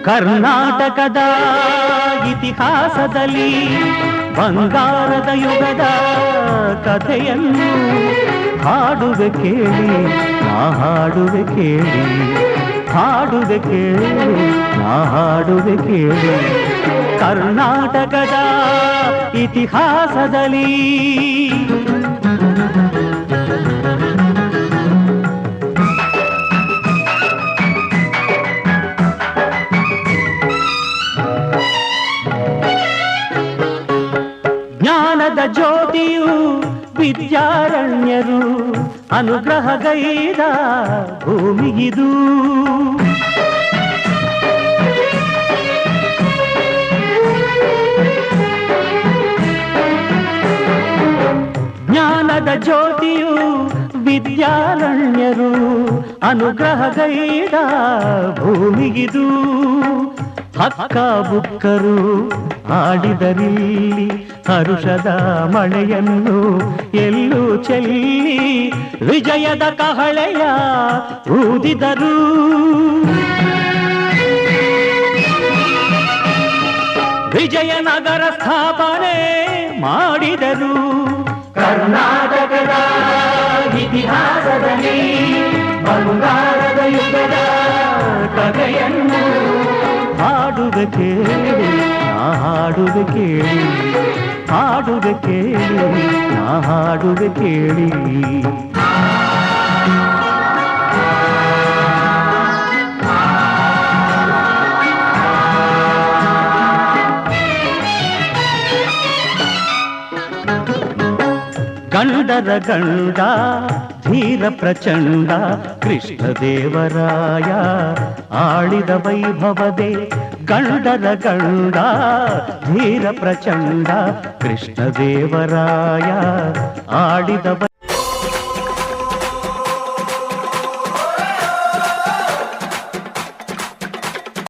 ಕರ್ನಾಟಕದ ಇತಿಹಾಸದಲ್ಲಿ ಬಂಗಾರದ ಯುಗದ ಕಥೆಯನ್ನು ಹಾಡುವೆ ಕೇಳಿ, ನಾ ಹಾಡುವೆ ಕೇಳಿ, ಹಾಡುವೆ ಕೇಳಿ, ನಾ ಹಾಡುವೆ ಕೇಳಿ. ಕರ್ನಾಟಕದ ಇತಿಹಾಸದಲ್ಲಿ ಜ್ಞಾನದ ಜ್ಯೋತಿಯು ವಿದ್ಯಾರಣ್ಯರು ಅನುಗ್ರಹಗೈದ ಭೂಮಿಗಿದು. ಜ್ಞಾನದ ಜ್ಯೋತಿಯು ವಿದ್ಯಾರಣ್ಯರು ಅನುಗ್ರಹಗೈದ ಭೂಮಿಗಿದು. ಹಕ್ಕ ಬುಕ್ಕರು ಆಡಿದರಿಲ್ಲಿ ಹರುಷದ ಮಳೆಯನ್ನು ಎಲ್ಲೂ ಚೆಲ್ಲಿ ವಿಜಯದ ಕಹಳೆಯ ಊದಿದರು. ವಿಜಯನಗರ ಸ್ಥಾಪನೆ ಮಾಡಿದರು. ಕರ್ನಾಟಕದ ಇತಿಹಾಸದಲ್ಲಿ ಬಂಗಾರದ ಯುಗದ ಕಥೆಯನ್ನು ಹಾಡುವೆ ಕೇಳಿ, ನಾ ಹಾಡುವೆ ಕೇಳಿ, ಹಾಡುವೆ ಕೇಳಿ, ನಾ ಹಾಡುವೆ ಕೇಳಿ. ಗಂಡರ ಗಂಡ ಧೀರ ಪ್ರಚಂಡ ಕೃಷ್ಣದೇವರಾಯ ಆಳಿದ ವೈಭವದೆ. ಗಂಡರ ಗಂಡ ಧೀರ ಪ್ರಚಂಡ ಕೃಷ್ಣದೇವರಾಯ ಆಳಿದ